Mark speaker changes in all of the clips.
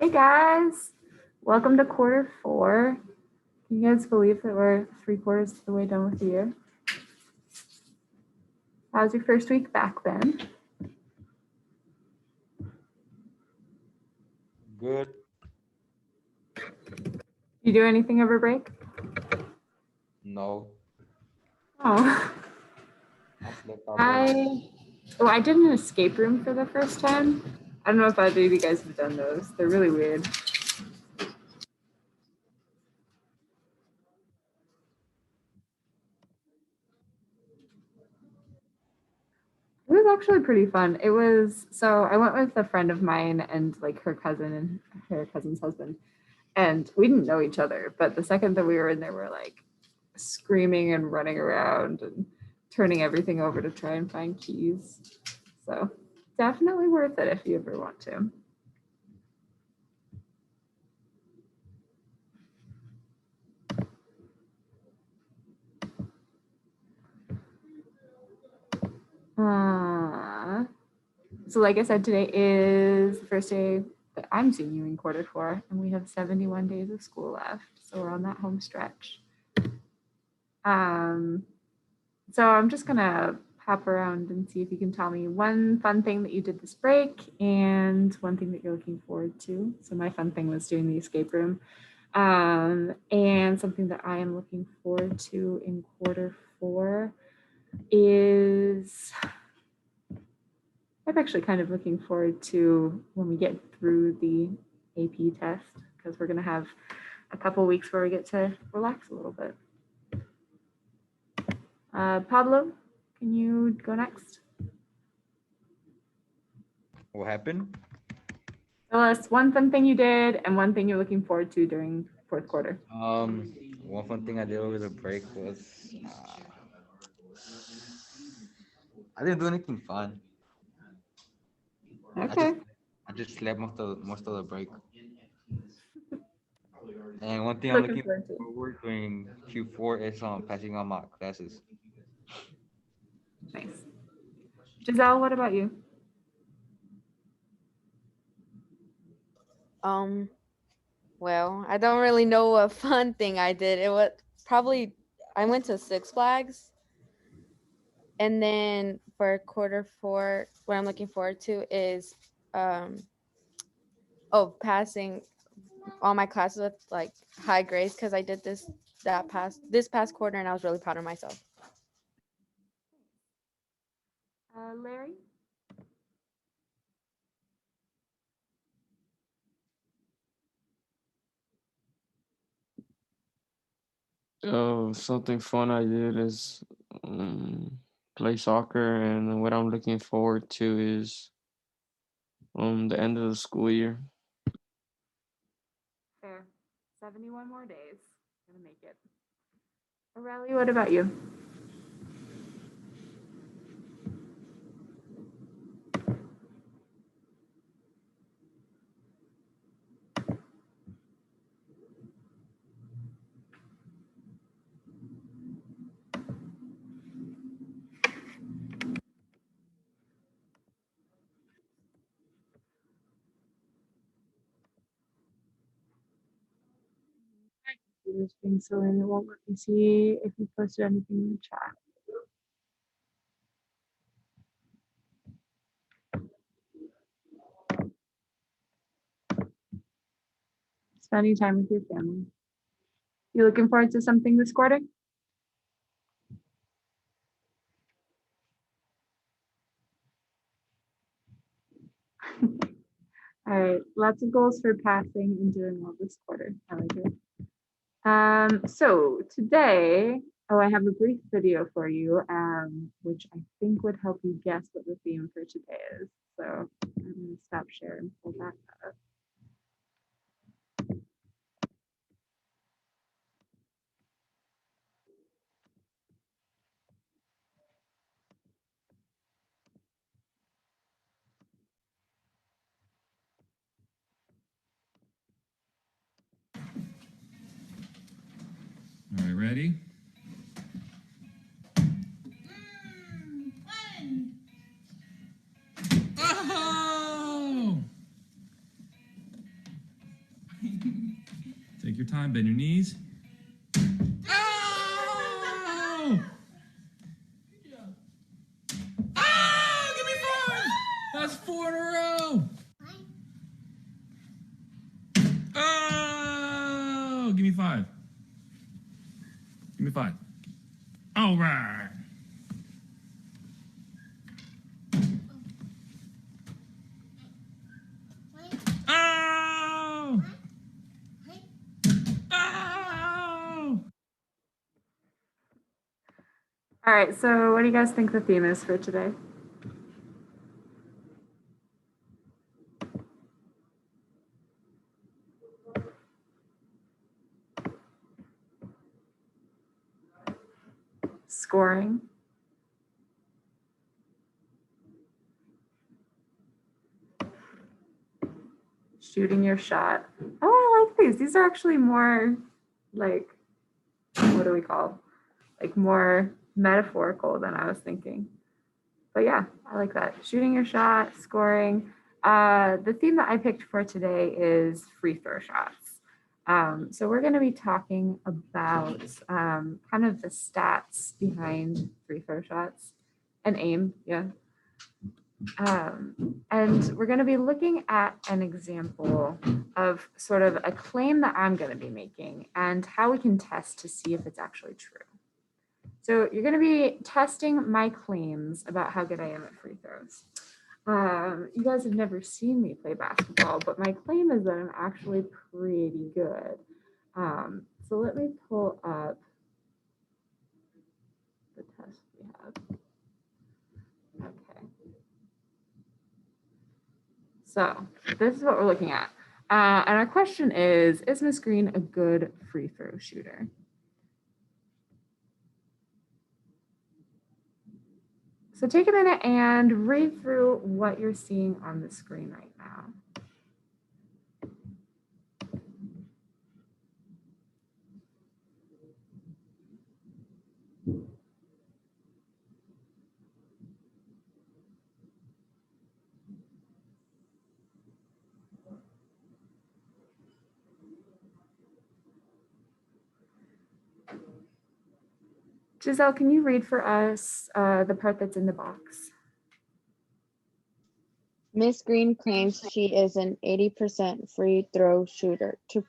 Speaker 1: Hey guys, welcome to quarter four. Can you guys believe that we're 3/4 of the way done with the year? How's your first week back, Ben?
Speaker 2: Good.
Speaker 1: You do anything over break?
Speaker 2: No.
Speaker 1: Oh,
Speaker 2: I slept all day.
Speaker 1: I did an escape room for the first time. I don't know if either of you guys have done those. They're really weird. It was actually pretty fun. I went with a friend of mine and like her cousin and her cousin's husband, and we didn't know each other. But the second that we were in there, we were like screaming and running around and turning everything over to try and find keys. So definitely worth it if you ever want to. Uh, so like I said, today is the first day that I'm seeing you in quarter four, and we have 71 days of school left. So we're on that home stretch. Um, so I'm just gonna hop around and see if you can tell me one fun thing that you did this break and one thing that you're looking forward to. So my fun thing was doing the escape room. And something that I am looking forward to in quarter four is I'm actually kind of looking forward to when we get through the AP test because we're going to have a couple weeks where we get to relax a little bit. Pablo, can you go next?
Speaker 2: What happened?
Speaker 1: Tell us one fun thing you did and one thing you're looking forward to during fourth quarter.
Speaker 2: One fun thing I did over the break was I didn't do anything fun. I
Speaker 1: Okay.
Speaker 2: just I just slept most of the break. And one thing I'm
Speaker 1: Looking
Speaker 2: looking
Speaker 1: forward to.
Speaker 2: forward during Q4 is passing on my classes.
Speaker 1: Nice. Giselle, what about you?
Speaker 3: Um, well, I don't really know a fun thing I did. It was probably I went to Six Flags, and then for quarter four, what I'm looking forward to is um passing all my classes with like high grades because I did this past quarter and I was really proud of myself.
Speaker 1: Larry?
Speaker 4: Something fun I did is play soccer, and what I'm looking forward to is the end of the school year.
Speaker 1: Fair. 71 more days. Gonna make it. Aurelia, what about you? Computer's being silly and it won't let me see if you posted anything in the chat. Spending time with your family. You looking forward to something this quarter? All right, lots of goals for passing and doing well this quarter. I like it. So today, I have a brief video for you, which I think would help you guess what the theme for today is. So I'm gonna stop share and pull that up.
Speaker 5: All right, ready? Oh! time. Bend your knees. Oh! Oh! Give me 5! That's 4 in a row. Oh! Give me 5. Give me 5. All right. Oh! Oh!
Speaker 1: All right, so what do you guys think the theme is for today? Scoring. Shooting your shot. Oh, I like these. These are actually more like, what do we call? Like more metaphorical than I was thinking. But yeah, I like that. Shooting your shot, scoring. The theme that I picked for today is free throw shots. So we're going to be talking about kind of the stats behind free throw shots and aim. Yeah. And we're going to be looking at an example of sort of a claim that I'm going to be making and how we can test to see if it's actually true. So you're going to be testing my claims about how good I am at free throws. You guys have never seen me play basketball, but my claim is that I'm actually pretty good. So let me pull up the test we have. Okay. So this is what we're looking at. And our question is Miss Green a good free throw shooter? So take a minute and read through what you're seeing on the screen right now. Giselle, can you read for us the part that's in the box?
Speaker 3: Miss Green claims she is an 80% free throw shooter. To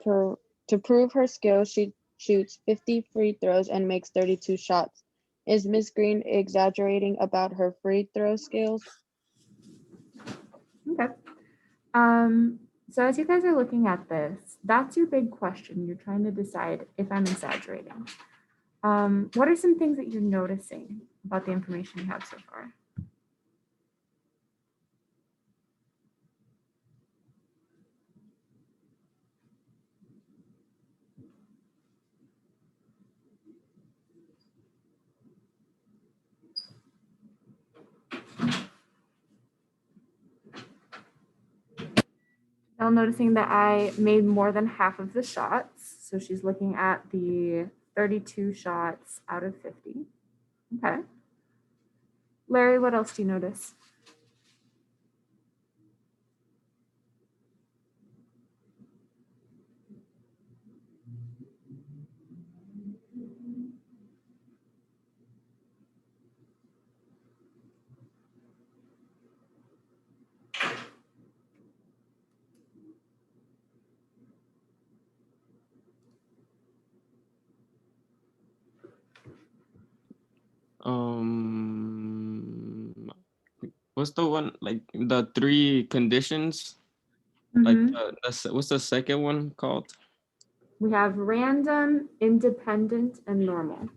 Speaker 3: prove her skill, she shoots 50 free throws and makes 32 shots. Is Miss Green exaggerating about her free throw skills?
Speaker 1: Okay. So as you guys are looking at this, that's your big question. You're trying to decide if I'm exaggerating. What are some things that you're noticing about the information you have so far? Now noticing that I made more than half of the shots. So she's looking at the 32 shots out of 50. Okay. Larry, what else do you notice?
Speaker 4: What's the one, like the 3 conditions? Like what's the second one called?
Speaker 1: We have random, independent, and normal.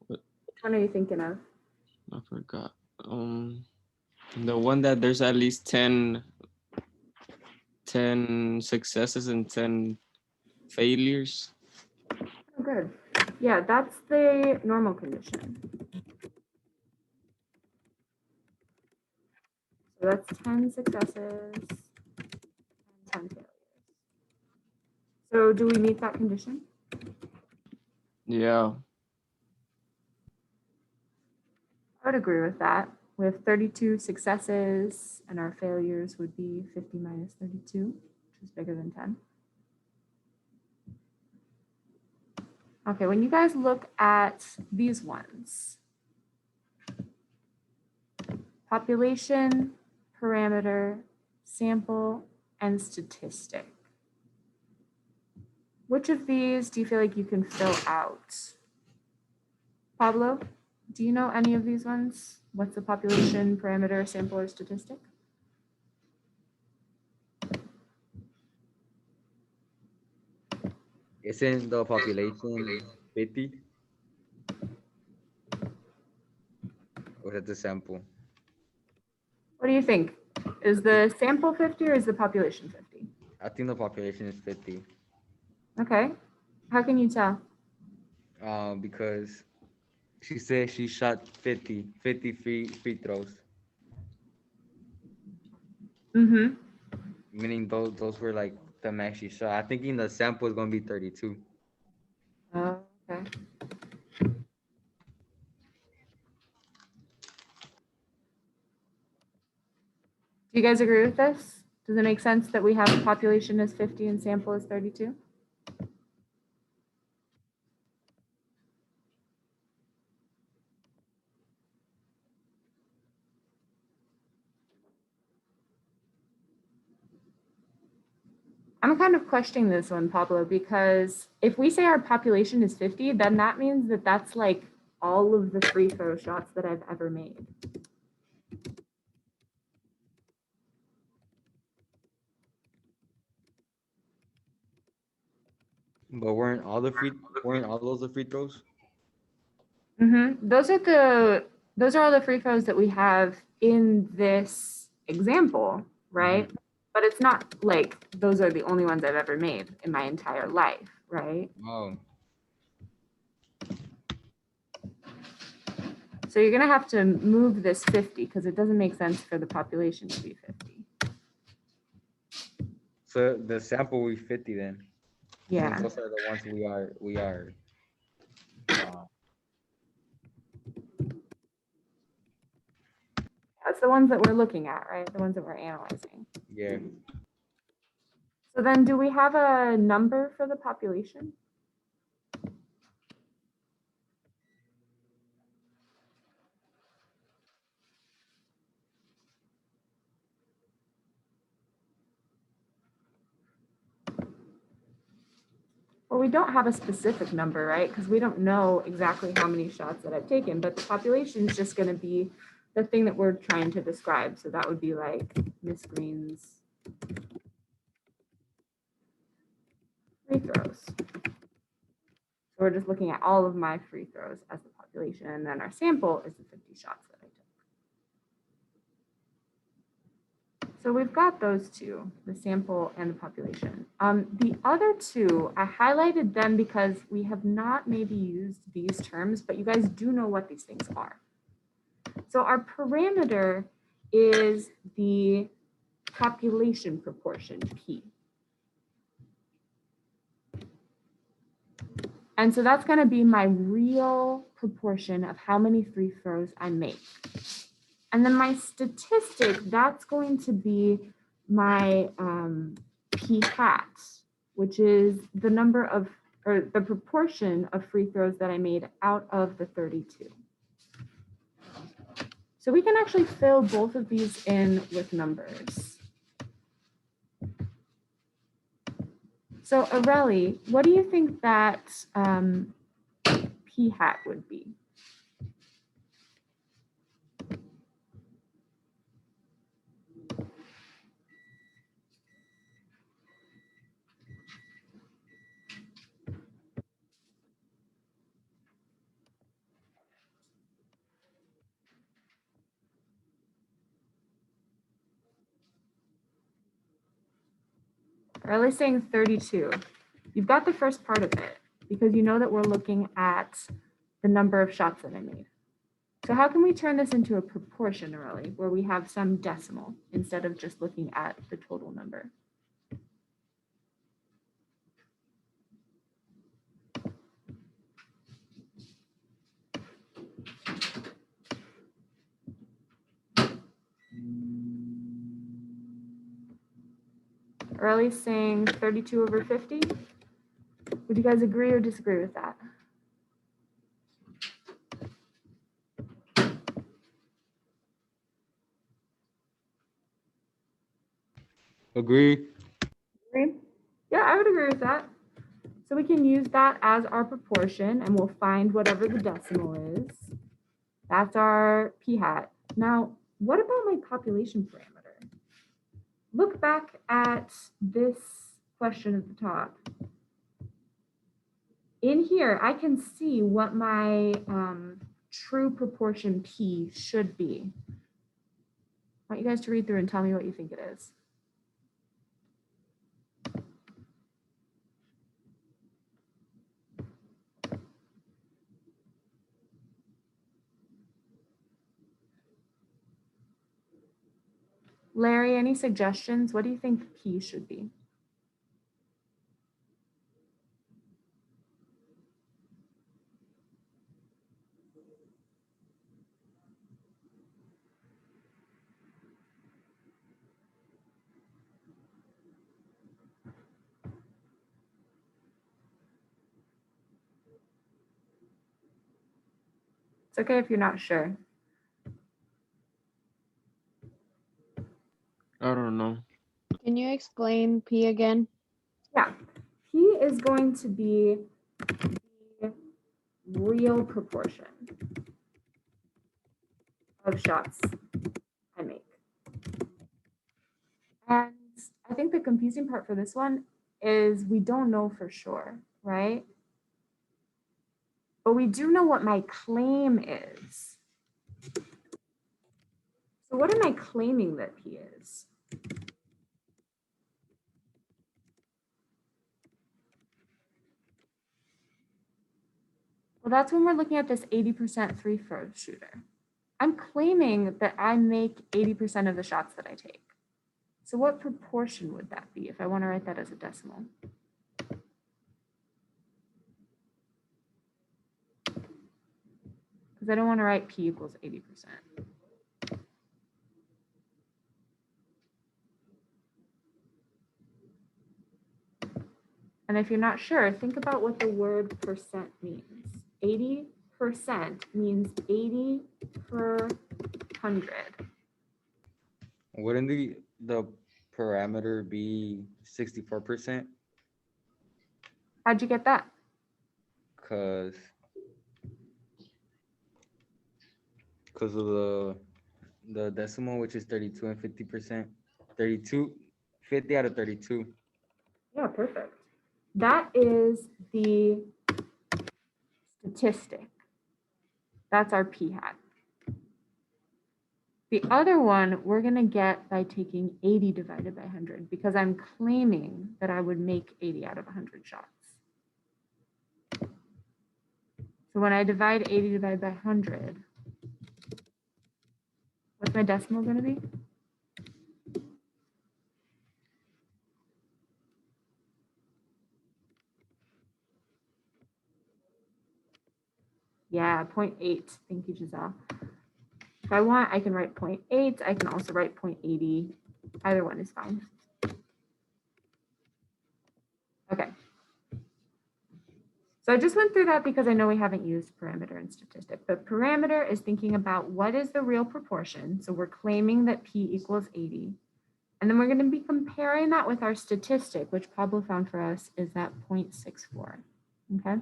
Speaker 4: What?
Speaker 1: Which one are you thinking of?
Speaker 4: I forgot. The one that there's at least 10 successes and 10 failures.
Speaker 1: Oh, good. Yeah, that's the normal condition. So that's 10 successes and 10 failures. So do we meet that condition?
Speaker 4: Yeah.
Speaker 1: I would agree with that. We have 32 successes and our failures would be 50 minus 32, which is bigger than 10. Okay, when you guys look at these ones, population, parameter, sample, and statistic. Which of these do you feel like you can fill out? Pablo, do you know any of these ones? What's the population, parameter, sample, or statistic?
Speaker 2: Isn't the population 50? Or is that the sample?
Speaker 1: What do you think? Is the sample 50 or is the population 50?
Speaker 2: I think the population is 50.
Speaker 1: Okay. How can you tell?
Speaker 2: Because she said she shot 50 free throws,
Speaker 1: Mm-hmm.
Speaker 2: meaning those were like the max she shot. I think in the sample is gonna be 32.
Speaker 1: Oh, okay. Do you guys agree with this? Does it make sense that we have a population as 50 and sample as 32? I'm kind of questioning this one, Pablo, because if we say our population is 50, then that means that that's like all of the free throw shots that I've ever made.
Speaker 2: But weren't all those the free throws?
Speaker 1: Mm-hmm. Those are all the free throws that we have in this example, right? But it's not like those are the only ones I've ever made in my entire life, right?
Speaker 2: Oh,
Speaker 1: So you're gonna have to move this 50 because it doesn't make sense for the population to be 50.
Speaker 2: so the sample will be 50 then.
Speaker 1: Yeah.
Speaker 2: Since those are the ones we are. Uh,
Speaker 1: That's the ones that we're looking at, right? The ones that we're analyzing.
Speaker 2: yeah.
Speaker 1: So then do we have a number for the population? Well, we don't have a specific number, right? Because we don't know exactly how many shots that I've taken, but the population is just going to be the thing that we're trying to describe. So that would be like Miss Green's free throws. So we're just looking at all of my free throws as the population, and then our sample is the 50 shots that I took. So we've got those two, the sample and the population. The other two, I highlighted them because we have not maybe used these terms, but you guys do know what these things are. So our parameter is the population proportion, P. And so that's going to be my real proportion of how many free throws I make. And then my statistic, that's going to be my P hat, which is the number of, or the proportion of free throws that I made out of the 32. So we can actually fill both of these in with numbers. So Aurelie, what do you think that P hat would be? Aurelie's saying 32. You've got the first part of it because you know that we're looking at the number of shots that I made. So how can we turn this into a proportion, Aurelie, where we have some decimal instead of just looking at the total number? Aurelie's saying 32 over 50. Would you guys agree or disagree with that?
Speaker 2: Agree.
Speaker 1: Agree? Yeah, I would agree with that. So we can use that as our proportion and we'll find whatever the decimal is. That's our p hat. Now, what about my population parameter? Look back at this question at the top. In here, I can see what my true proportion p should be. I want you guys to read through and tell me what you think it is. Larry, any suggestions? What do you think P should be? It's okay if you're not sure.
Speaker 4: I don't know.
Speaker 3: Can you explain P again?
Speaker 1: Yeah, P is going to be the real proportion of shots I make. And I think the confusing part for this one is we don't know for sure, right? But we do know what my claim is. So what am I claiming that P is? Well, that's when we're looking at this 80% free throw shooter. I'm claiming that I make 80% of the shots that I take. So what proportion would that be if I want to write that as a decimal? Because I don't want to write P equals 80%. And if you're not sure, think about what the word percent means. 80% means 80 per 100.
Speaker 2: Wouldn't the parameter be 64%?
Speaker 1: How'd you get that?
Speaker 2: Because of the decimal, which is 32 and 50%. 32, 50 out of 32.
Speaker 1: Yeah, perfect. That is the statistic. That's our p hat. The other one we're going to get by taking 80 divided by 100 because I'm claiming that I would make 80 out of 100 shots. So when I divide 80 divided by 100, what's my decimal going to be? Yeah, 0.8. Thank you, Giselle. If I want, I can write 0.8. I can also write 0.80. Either one is fine. Okay. So I just went through that because I know we haven't used parameter and statistic, but parameter is thinking about what is the real proportion. So we're claiming that P equals 80. And then we're going to be comparing that with our statistic, which Pablo found for us is that 0.64. Okay.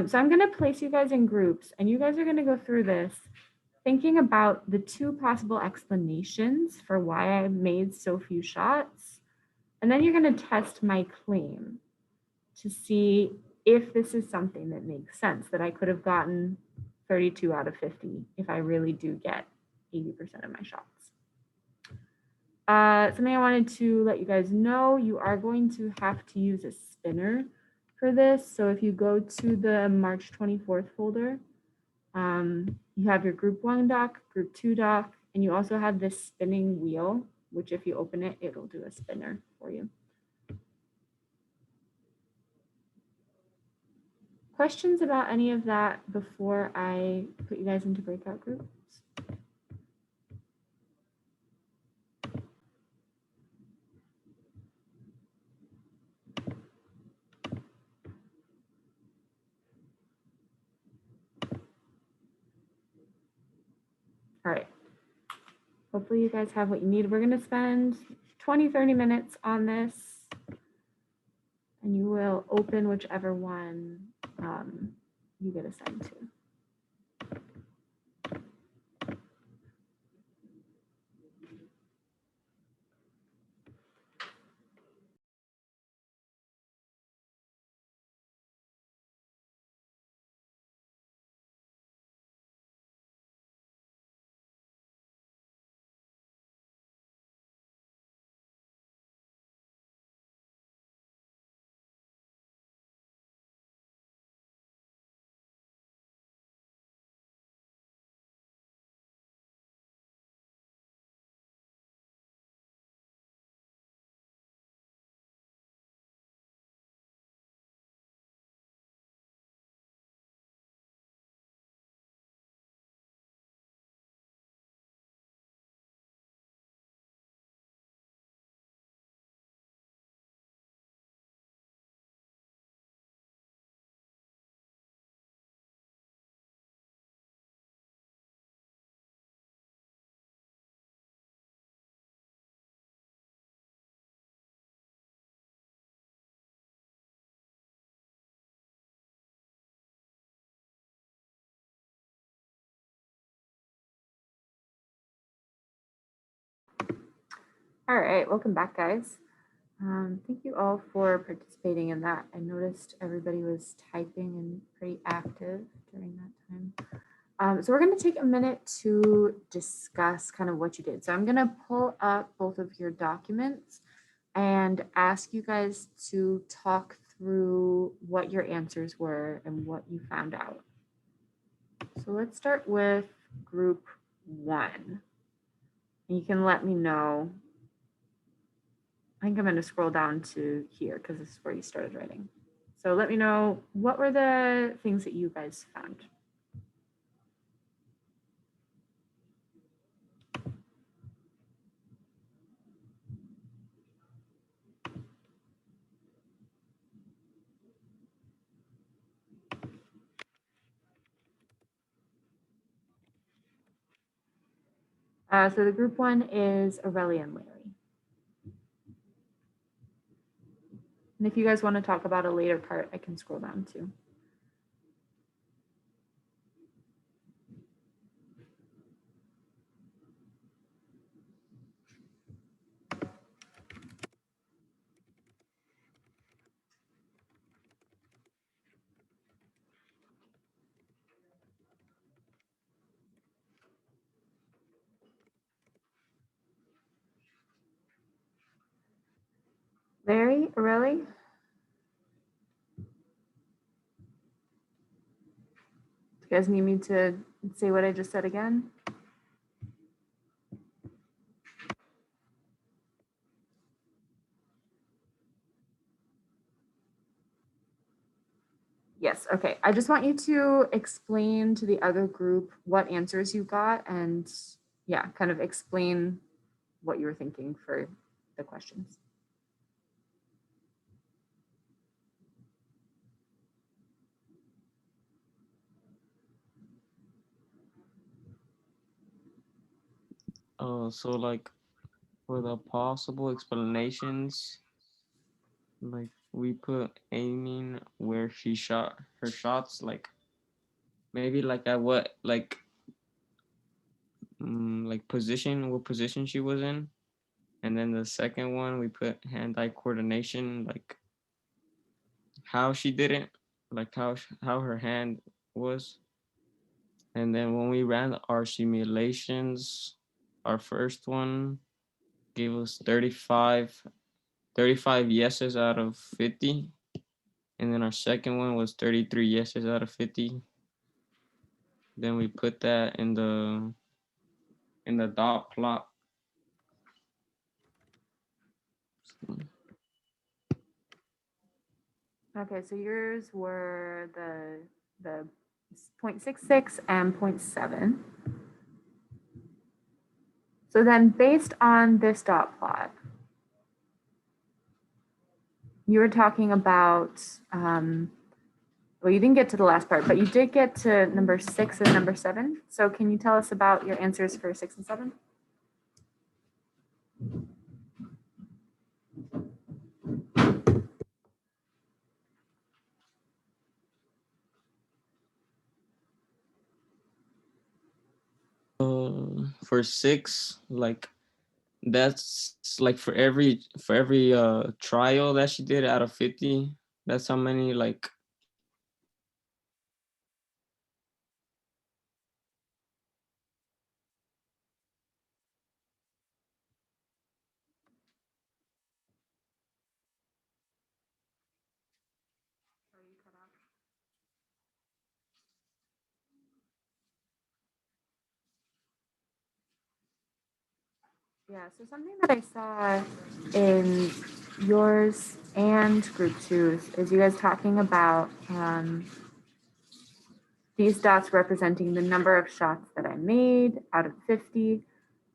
Speaker 1: So I'm going to place you guys in groups and you guys are going to go through this thinking about the two possible explanations for why I made so few shots. And then you're going to test my claim to see if this is something that makes sense, that I could have gotten 32 out of 50 if I really do get 80% of my shots. Something I wanted to let you guys know, you are going to have to use a spinner for this. So if you go to the March 24th folder, you have your group 1 doc, group 2 doc, and you also have this spinning wheel, which if you open it, it'll do a spinner for you. Questions about any of that before I put you guys into breakout groups? All right. Hopefully you guys have what you need. We're going to spend 20, 30 minutes on this, and you will open whichever one you get assigned to. All right, welcome back, guys. Thank you all for participating in that. I noticed everybody was typing and pretty active during that time. So we're going to take a minute to discuss kind of what you did. So I'm going to pull up both of your documents and ask you guys to talk through what your answers were and what you found out. So let's start with group 1. You can let me know. I think I'm going to scroll down to here because this is where you started writing. So let me know, what were the things that you guys found? So the group 1 is Aurelia and Larry. And if you guys want to talk about a later part, I can scroll down too. Larry, Aurelia? Do you guys need me to say what I just said again? Yes, okay. I just want you to explain to the other group what answers you got and yeah, kind of explain what you were thinking for the questions.
Speaker 4: So like for the possible explanations, like we put aiming where she shot her shots, like maybe like at what like position, what position she was in. And then the second one we put hand-eye coordination, like how she did it, like how her hand was. And then when we ran our simulations, our first one gave us 35 yeses out of 50. And then our second one was 33 yeses out of 50. Then we put that in the dot plot.
Speaker 1: Okay, so yours were the 0.66 and 0.7. So then based on this dot plot, you were talking about, well, you didn't get to the last part, but you did get to number 6 and number 7. So can you tell us about your answers for 6 and 7?
Speaker 4: for 6, like that's like for every trial that she did out of 50, that's how many like
Speaker 1: Yeah, so something that I saw in yours and group two is you guys talking about these dots representing the number of shots that I made out of 50.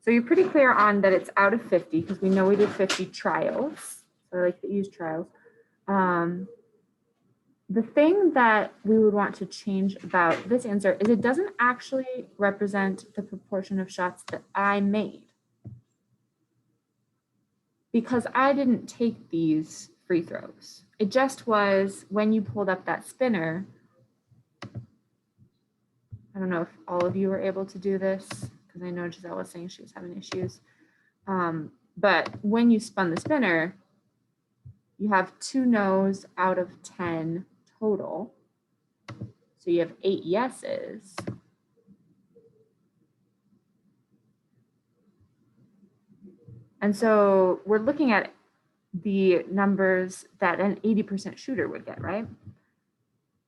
Speaker 1: So you're pretty clear on that it's out of 50 because we know we did 50 trials. So I like to use trials. The thing that we would want to change about this answer is it doesn't actually represent the proportion of shots that I made, because I didn't take these free throws. It just was when you pulled up that spinner. I don't know if all of you were able to do this because I know Giselle was saying she was having issues. But when you spun the spinner, you have 2 no's out of 10 total. So you have 8 yeses. And so we're looking at the numbers that an 80% shooter would get, right?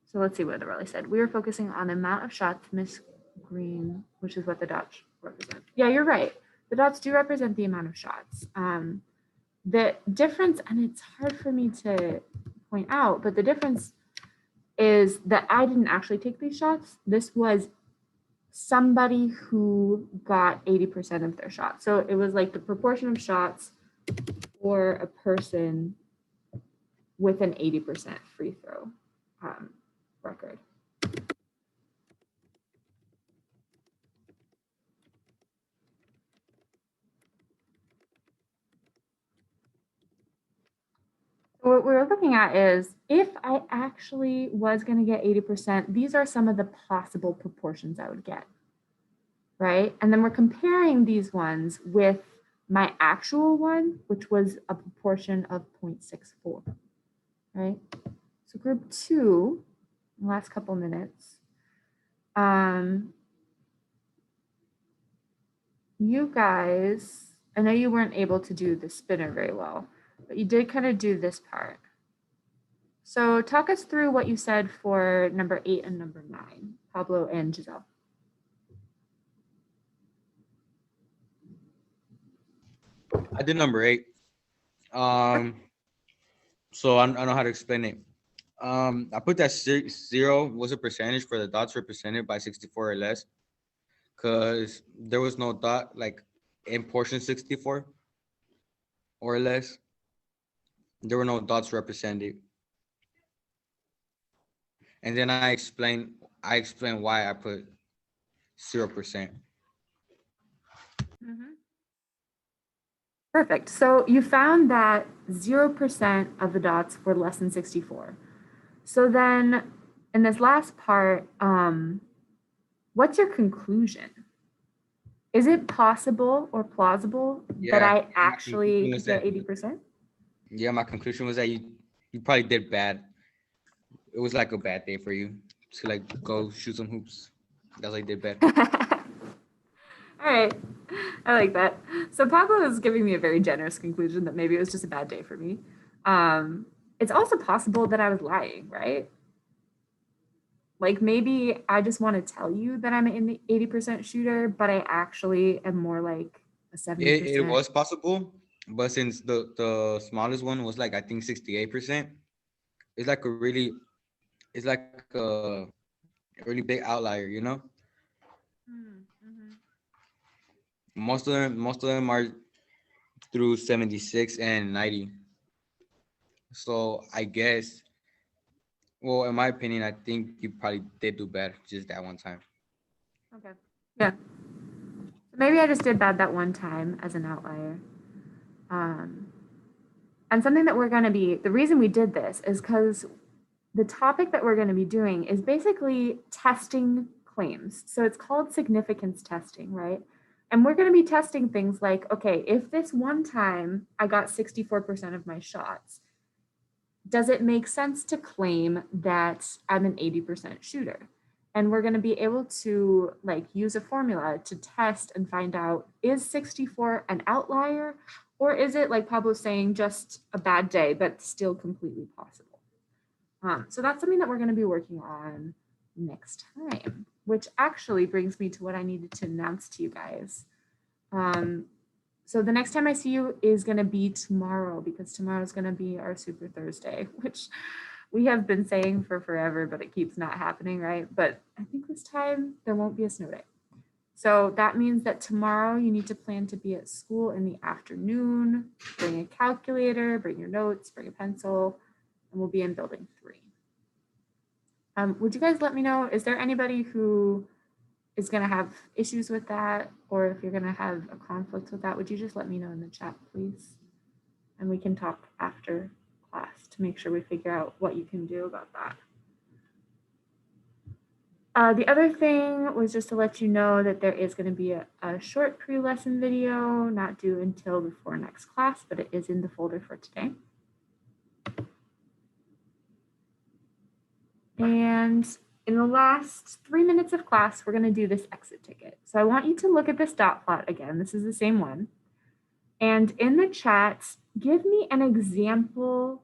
Speaker 1: So let's see what the really said. We were focusing on the amount of shots, Miss Green, which is what the dots represent. Yeah, you're right. The dots do represent the amount of shots. The difference, and it's hard for me to point out, but the difference is that I didn't actually take these shots. This was somebody who got 80% of their shots. So it was like the proportion of shots for a person with an 80% free throw record. What we're looking at is if I actually was going to get 80%, these are some of the possible proportions I would get, right? And then we're comparing these ones with my actual one, which was a proportion of 0.64, right? So group two, last couple minutes, you guys, I know you weren't able to do the spinner very well, but you did kind of do this part. So talk us through what you said for number 8 and number 9, Pablo and Giselle.
Speaker 2: I did number 8. So I know how to explain it. I put that 0 was a percentage for the dots represented by 64 or less, because there was no dot like in portion 64 or less. There were no dots represented. And then I explained why I put 0%.
Speaker 1: Perfect. So you found that 0% of the dots were less than 64. So then in this last part, what's your conclusion? Is it possible or plausible that I actually get 80%?
Speaker 2: Yeah, my conclusion was that you probably did bad. It was like a bad day for you to like go shoot some hoops. That's why you did bad.
Speaker 1: All right. I like that. So Pablo is giving me a very generous conclusion that maybe it was just a bad day for me. It's also possible that I was lying, right? Like maybe I just want to tell you that I'm an 80% shooter, but I actually am more like a 70%.
Speaker 2: It was possible, but since the smallest one was like I think 68%, it's like a really big outlier, you know? Most of them are through 76 and 90. So I guess, well, in my opinion, I think you probably did do bad just that one time.
Speaker 1: Okay. Yeah. So maybe I just did bad that one time as an outlier. And something that we're going to be, the reason we did this is because the topic that we're going to be doing is basically testing claims. So it's called significance testing, right? And we're going to be testing things like, okay, if this one time I got 64% of my shots, does it make sense to claim that I'm an 80% shooter? And we're going to be able to like use a formula to test and find out, is 64 an outlier, or is it, like Pablo's saying, just a bad day, but still completely possible? So that's something that we're going to be working on next time, which actually brings me to what I needed to announce to you guys. So the next time I see you is going to be tomorrow, because tomorrow is going to be our Super Thursday, which we have been saying for forever, but it keeps not happening, right? But I think this time there won't be a snow day. So that means that tomorrow you need to plan to be at school in the afternoon. Bring a calculator, bring your notes, bring a pencil, and we'll be in building 3. Would you guys let me know, is there anybody who is going to have issues with that, or if you're going to have a conflict with that, would you just let me know in the chat, please? And we can talk after class to make sure we figure out what you can do about that. The other thing was just to let you know that there is going to be a short pre-lesson video, not due until before next class, but it is in the folder for today. And in the last 3 minutes of class, we're going to do this exit ticket. So I want you to look at this dot plot again. This is the same one. And in the chat, give me an example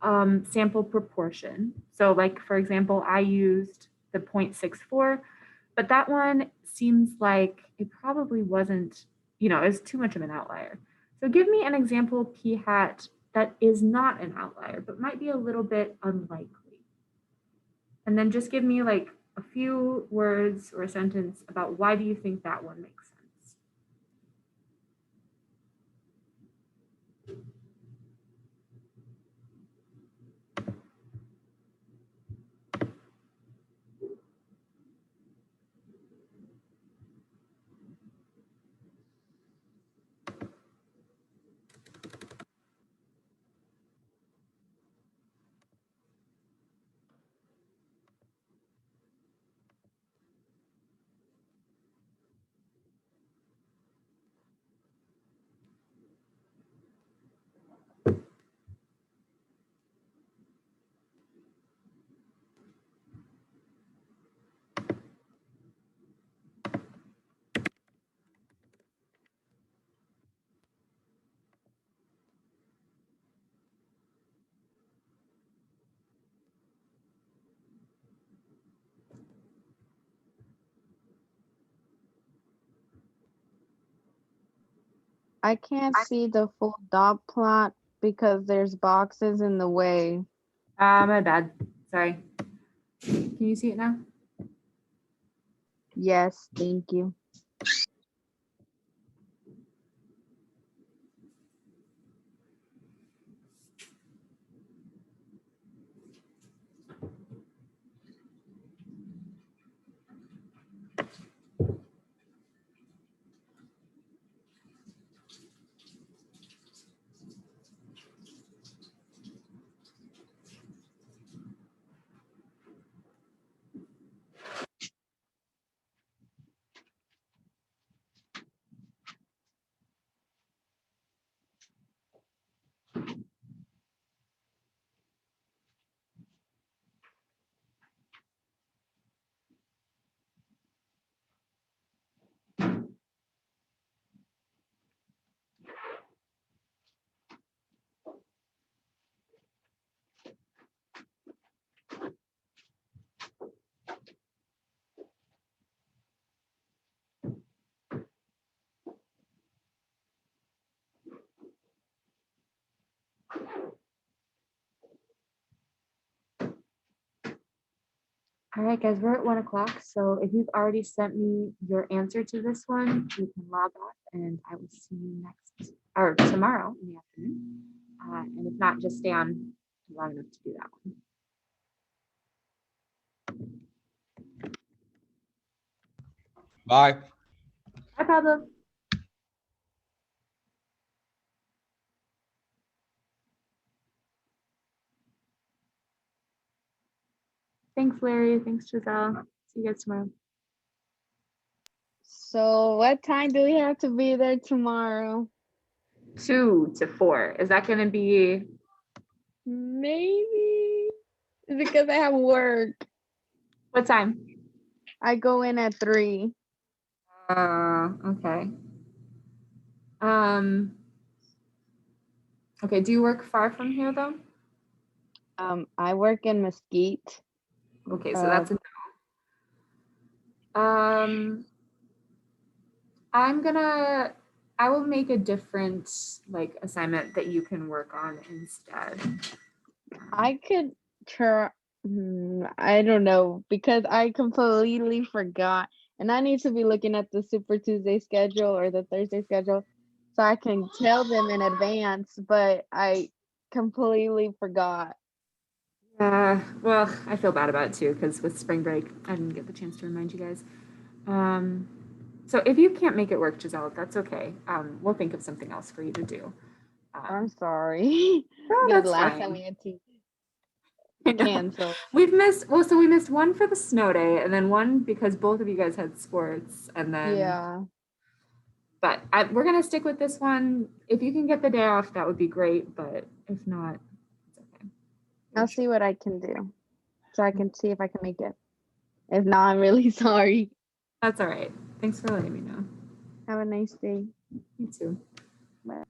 Speaker 1: sample proportion. So like, for example, I used the 0.64, but that one seems like it probably wasn't, it was too much of an outlier. So give me an example p hat that is not an outlier, but might be a little bit unlikely. And then just give me like a few words or a sentence about why do you think that one makes sense.
Speaker 3: I can't see the full dot plot because there's boxes in the way.
Speaker 1: My bad. Sorry. Can you see it now?
Speaker 3: Yes, thank you.
Speaker 1: All right, guys, we're at 1 o'clock. So if you've already sent me your answer to this one, you can log off and I will see you next or tomorrow in the afternoon. And if not, just stay on long enough to do that one.
Speaker 2: Bye.
Speaker 1: Bye, Pablo. Thanks, Larry. Thanks, Giselle. See you guys tomorrow.
Speaker 3: So what time do we have to be there tomorrow?
Speaker 1: 2 to 4. Is that going to be?
Speaker 3: Maybe it's because I have work.
Speaker 1: What time?
Speaker 3: I go in at 3.
Speaker 1: Okay. Okay, do you work far from here though?
Speaker 3: I work in Mesquite.
Speaker 1: Okay, so that's a no. I will make a different like assignment that you can work on instead.
Speaker 3: I could try. I don't know because I completely forgot, and I need to be looking at the Super Tuesday schedule or the Thursday schedule, so I can tell them in advance. But I completely forgot.
Speaker 1: Well, I feel bad about it too because with spring break, I didn't get the chance to remind you guys. So if you can't make it work, Giselle, that's okay. We'll think of something else for you to do.
Speaker 3: I'm sorry.
Speaker 1: No,
Speaker 3: Because
Speaker 1: that's
Speaker 3: last
Speaker 1: fine.
Speaker 3: time we had to
Speaker 1: I know.
Speaker 3: cancel.
Speaker 1: We've missed, well, so we missed one for the snow day and then one because both of you guys had sports and then,
Speaker 3: Yeah.
Speaker 1: but we're going to stick with this one. If you can get the day off, that would be great. But if not, it's okay.
Speaker 3: I'll see what I can do, so I can see if I can make it. If not, I'm really sorry.
Speaker 1: That's all right. Thanks for letting me know.
Speaker 3: Have a nice day.
Speaker 1: You too.
Speaker 3: Bye.